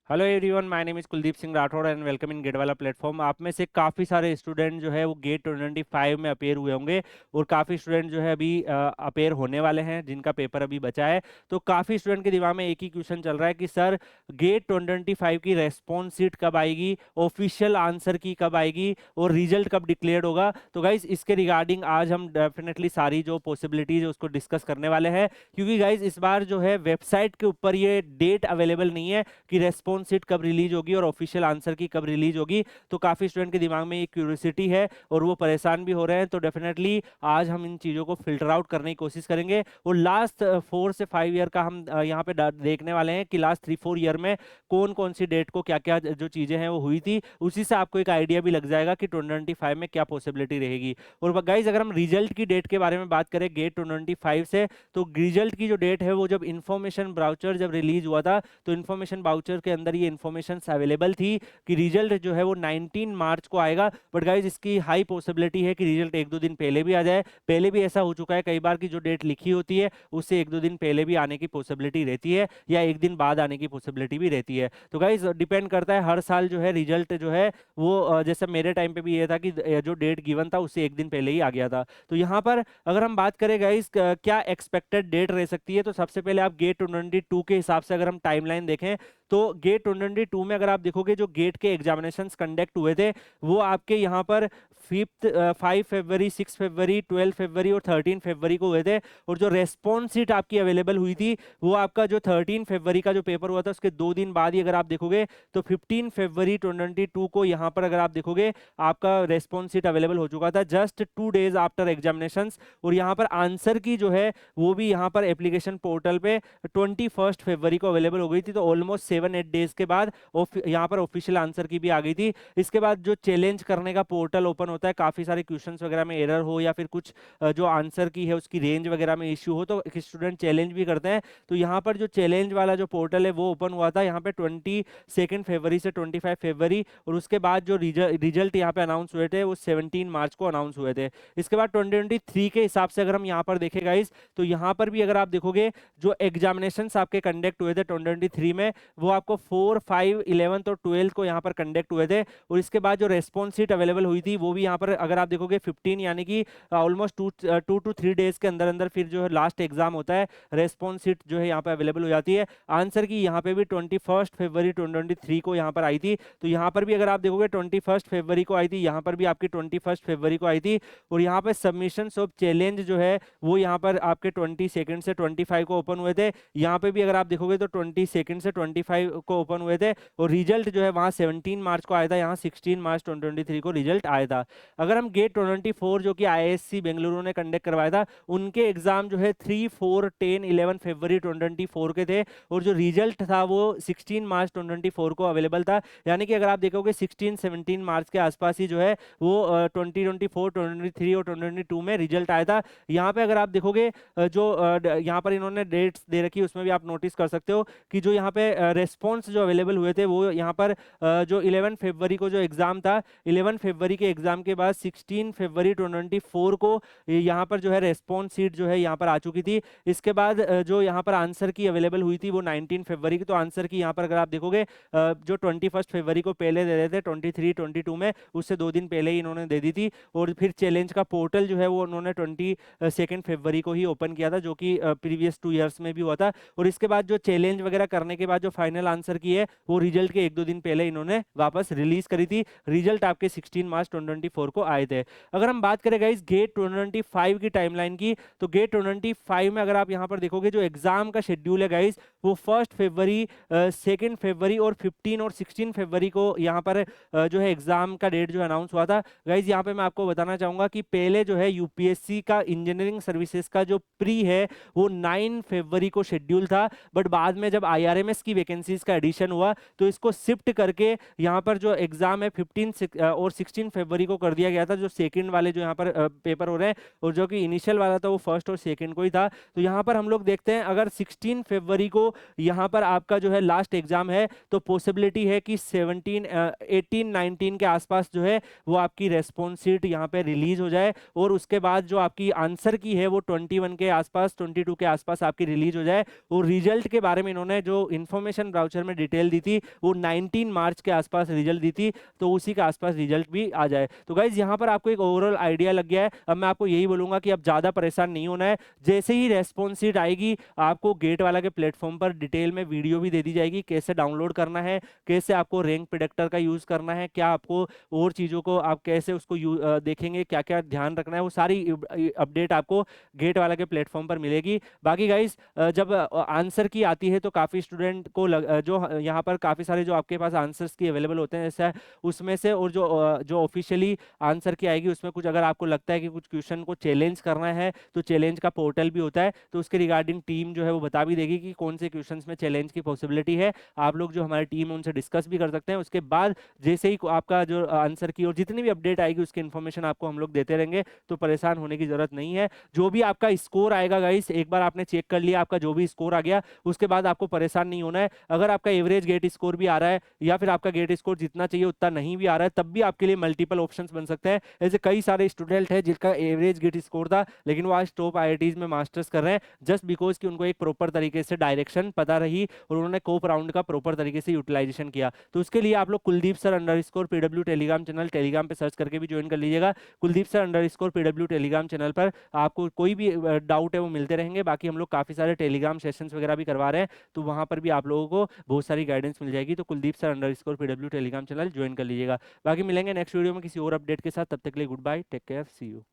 Hello everyone, my name is Kuldeep Singh Rathore and welcome in GATE Wallah platform. आप में से काफ़ी सारे स्टूडेंट जो है वो गेट 2025 में अपेयर हुए होंगे और काफ़ी स्टूडेंट जो है अभी अपेयर होने वाले हैं जिनका पेपर अभी बचा है। तो काफ़ी स्टूडेंट के दिमाग में एक ही क्वेश्चन चल रहा है कि सर गेट 2025 की रेस्पॉन्स शीट कब आएगी, ऑफिशियल आंसर की कब आएगी और रिजल्ट कब डिक्लेयर होगा। तो गाइज इसके रिगार्डिंग आज हम डेफिनेटली सारी जो पॉसिबिलिटीज है उसको डिस्कस करने वाले हैं, क्योंकि गाइज इस बार जो है वेबसाइट के ऊपर ये डेट अवेलेबल नहीं है कि रेस्पॉन्स शीट कब रिलीज होगी और ऑफिशियल आंसर की कब रिलीज होगी। तो काफी स्टूडेंट के दिमाग में ये क्यूरियोसिटी है और वो परेशान भी हो रहे हैं। तो डेफिनेटली आज हम इन चीजों को फिल्टर आउट करने की कोशिश करेंगे और लास्ट 4 से 5 ईयर का हम यहाँ पे देखने वाले हैं कि लास्ट 3-4 ईयर में कौन कौन सी डेट को क्या क्या जो चीजें हैं वो हुई थी। उसी से आपको एक आइडिया भी लग जाएगा कि 2025 में क्या पॉसिबिलिटी रहेगी। और गाइज अगर हम रिजल्ट की डेट के बारे में बात करें गेट 2025 से, तो रिजल्ट की जो डेट है वो जब इंफॉर्मेशन ब्राउचर जब रिलीज हुआ था तो इंफॉर्मेशन ब्राउचर के अंदर ये इंफॉर्मेशन अवेलेबल थी कि रिजल्ट जो है वो 19 मार्च को आएगा। बट गाइज इसकी हाई पॉसिबिलिटी है कि रिजल्ट 1-2 दिन पहले भी आ जाए। पहले भी ऐसा हो चुका है कई बार की जो डेट लिखी होती है उससे 1-2 दिन पहले भी आने की पॉसिबिलिटी रहती है या एक दिन बाद आने की पॉसिबिलिटी भी रहती है। तो गाइज डिपेंड करता है, हर साल जो है रिजल्ट जो है वो जैसे मेरे टाइम पे भी ये था कि जो डेट गिवन था उससे एक दिन पहले ही आ गया था। तो यहाँ पर अगर हम बात करें गाइज क्या एक्सपेक्टेड डेट रह सकती है, तो सबसे पहले आप गेट 2022 के हिसाब से अगर हम टाइमलाइन देखें तो गेट 2022 में अगर आप देखोगे जो गेट के एग्जामिनेशंस कंडक्ट हुए थे वो आपके यहाँ पर 5 फरवरी, 6 फरवरी, 12 फरवरी और 13 फरवरी को हुए थे। और जो रेस्पॉन्स सीट आपकी अवेलेबल हुई थी वो आपका जो 13 फरवरी का जो पेपर हुआ था उसके 2 दिन बाद ही अगर आप देखोगे तो 15 फरवरी 2022 को यहाँ पर अगर आप देखोगे आपका रेस्पॉन्स सीट अवेलेबल हो चुका था जस्ट 2 डेज आफ्टर एग्जामिनेशंस। और यहाँ पर आंसर की जो है वो भी यहाँ पर एप्लीकेशन पोर्टल पे 21 फरवरी को अवेलेबल हो गई थी। तो ऑलमोस्ट 7-8 डेज के बाद यहाँ पर ऑफिशियल आंसर की भी आ गई थी। इसके बाद जो चैलेंज करने का पोर्टल ओपन होता है, काफी सारे क्वेश्चंस वगैरह में एरर हो या फिर कुछ जो आंसर की है उसकी रेंज वगैरह में इश्यू हो तो स्टूडेंट चैलेंज भी करते हैं। तो यहाँ पर जो चैलेंज वाला जो पोर्टल है वो ओपन हुआ था यहाँ पे 22 फरवरी से 25 फरवरी। और उसके बाद जो रिजल्ट यहाँ पे अनाउंस हुए थे वो 17 मार्च को अनाउंस हुए थे। इसके बाद 2023 के हिसाब से अगर हम यहाँ पर देखें गाइस तो यहाँ पर भी अगर आप देखोगे जो एग्जामिनेशन आपके कंडक्ट हुए थे 2023 में वो आपको 4, 5, 11 और 12 को यहाँ पर कंडक्ट हुए थे। और इसके बाद जो रेस्पॉन्स सीट अवेलेबल हुई थी वो भी यहाँ पर अगर आप देखोगे 15 यानी कि ऑलमोस्ट 2 to 3 डेज के अंदर अंदर फिर जो है लास्ट एग्जाम होता है, रेस्पॉन्स सीट जो है यहाँ पर अवेलेबल हो जाती है। आंसर की यहाँ पे भी 21 फरवरी 2023 को यहाँ पर आई थी। तो यहाँ पर भी अगर आप देखोगे 21 फरवरी को आई थी, यहाँ पर भी आपकी 21 फरवरी को आई थी। और यहाँ पर सबमिशन ऑफ चैलेंज जो है वो यहाँ पर आपके 22 से 25 को ओपन हुए थे। यहाँ पे भी अगर आप देखोगे तो 22 से 25 को ओपन हुए थे और रिजल्ट जो है वहाँ 17 मार्च को आया था, यहाँ 16 मार्च 2023 को रिजल्ट आया था। अगर हम गेट 2024 जो कि आईआईएससी बेंगलुरु ने कंडक्ट करवाया था उनके एग्जाम जो है 3, 4, 10, 11 फरवरी 2024 के थे और जो रिजल्ट था वो 16 मार्च 2024 को अवेलेबल था। यानी कि अगर आप देखोगे 16-17 मार्च के आसपास ही जो है वो 2024, 2023 और 2022 में रिजल्ट आया था। यहाँ पे अगर आप देखोगे जो यहाँ पर इन्होंने डेट्स दे रखी है उसमें भी आप नोटिस कर सकते हो कि जो यहाँ पे रेस्पॉन्स जो अवेलेबल हुए थे वो यहाँ पर जो 11 फरवरी को जो एग्जाम था, 11 फरवरी के एग्जाम के बाद 16 फरवरी 2024 को यहाँ पर जो है रेस्पॉन्स सीट जो है यहाँ पर आ चुकी थी। इसके बाद जो यहाँ पर आंसर की अवेलेबल हुई थी वो 19 फरवरी की। तो आंसर की यहाँ पर अगर आप देखोगे जो 21 फरवरी को पहले दे रहे थे 23, 22 में, उससे 2 दिन पहले ही इन्होंने दे दी थी। और फिर चैलेंज का पोर्टल जो है वो उन्होंने 22 फरवरी को ही ओपन किया था जो कि प्रीवियस 2 ईयर्स में भी हुआ था। और इसके बाद जो चैलेंज वगैरह करने के बाद जो फाइनल आंसर की है वो रिजल्ट के 1-2 दिन पहले इन्होंने वापस रिलीज करी थी। रिजल्ट आपके 16 मार्च 2024 को आए थे। अगर हम बात करें गाइस गेट 2025 की टाइमलाइन की तो गेट 2025 में अगर आप यहाँ पर देखोगे जो एग्जाम का शेड्यूल है गाइस वो 1 फरवरी, 2 फरवरी और 15 और 16 फरवरी को यहाँ पर जो है एग्जाम का डेट जो अनाउंस हुआ था। गाइस यहाँ पे मैं आपको बताना चाहूंगा कि पहले जो है यूपीएससी का इंजीनियरिंग सर्विसेज का जो प्री है वो 9 फरवरी को शेड्यूल था। बट बाद में जब आईआरएमएस की वैकेंसीज का एडिशन हुआ तो इसको शिफ्ट करके यहाँ पर जो एग्जाम है 15 और 16 फरवरी को कर दिया गया था, जो सेकंड वाले जो यहाँ पर पेपर हो रहे हैं, और जो कि इनिशियल वाला था वो फर्स्ट और सेकंड को ही था। तो यहाँ पर हम लोग देखते हैं अगर 16 फरवरी को यहाँ पर आपका जो है लास्ट एग्जाम है, तो पॉसिबिलिटी है कि 18 19 के आसपास जो है वो आपकी रेस्पॉन्स शीट यहाँ पे रिलीज हो जाए, और उसके बाद जो आपकी आंसर की है वो 21 के आसपास 22 के आसपास आपकी रिलीज हो जाए। और रिजल्ट के बारे में इन्होंने जो इन्फॉर्मेशन ब्राउचर में डिटेल दी थी वो 19 मार्च के आसपास रिजल्ट दी थी, तो उसी के आसपास रिजल्ट भी आ जाए। तो गाइज यहाँ पर आपको एक ओवरऑल आइडिया लग गया है। अब मैं आपको यही बोलूंगा कि अब ज़्यादा परेशान नहीं होना है। जैसे ही रेस्पॉन्स शीट आएगी आपको गेट वाला के प्लेटफॉर्म पर डिटेल में वीडियो भी दे दी जाएगी, कैसे डाउनलोड करना है, कैसे आपको रैंक प्रेडिक्टर का यूज़ करना है, क्या आपको और चीज़ों को आप कैसे उसको देखेंगे, क्या क्या ध्यान रखना है, वो सारी अपडेट आपको गेट वाला के प्लेटफॉर्म पर मिलेगी। बाकी गाइज जब आंसर की आती है तो काफ़ी स्टूडेंट को जो यहाँ पर काफ़ी सारे जो आपके पास आंसर्स की अवेलेबल होते हैं जैसे उसमें से, और जो ऑफिशियली आंसर की आएगी उसमें कुछ अगर आपको लगता है कि कुछ क्वेश्चन को चैलेंज करना है तो चैलेंज का पोर्टल भी होता है, तो उसके रिगार्डिंग टीम जो है वो बता भी देगी कि कौन से क्वेश्चंस में चैलेंज की पॉसिबिलिटी है। आप लोग जो हमारी टीम है उनसे डिस्कस भी कर सकते हैं। उसके बाद जैसे ही आपका जो आंसर की और जितनी भी अपडेट आएगी उसकी इन्फॉर्मेशन आपको हम लोग देते रहेंगे, तो परेशान होने की जरूरत नहीं है। जो भी आपका स्कोर आएगा गाइस, एक बार आपने चेक कर लिया आपका जो भी स्कोर आ गया, उसके बाद आपको परेशान नहीं होना है। अगर आपका एवरेज गेट स्कोर भी आ रहा है या फिर आपका गेट स्कोर जितना चाहिए उतना नहीं भी आ रहा है, तब भी आपके लिए मल्टीपल ऑप्शंस बन सकते हैं। ऐसे कई सारे स्टूडेंट हैं जिनका एवरेज गेट स्कोर था लेकिन वो आज टॉप आईआईटीज में मास्टर्स कर रहे हैं, जस्ट बिकॉज कि उनको एक प्रॉपर तरीके से डायरेक्शन पता रही और उन्होंने कोप राउंड का प्रॉपर तरीके से यूटिलाइजेशन किया। तो उसके लिए आप लोग Kuldeep sir underscore PW Telegram channel Telegram पे सर्च करके भी ज्वाइन कर लीजिएगा। Kuldeep sir underscore PW Telegram channel पर आपको कोई भी डाउट है वो मिलते रहेंगे। बाकी हम लोग काफ़ी सारे टेलीग्राम सेशंस वगैरह भी करवा रहे हैं, तो वहाँ पर भी आप लोगों को बहुत सारी गाइडेंस मिल जाएगी। तो Kuldeep sir underscore PW Telegram channel join कर लीजिएगा। बाकी मिलेंगे नेक्स्ट वीडियो में किसी और अपडेट के साथ, तब तक के लिए goodbye, take care, see you.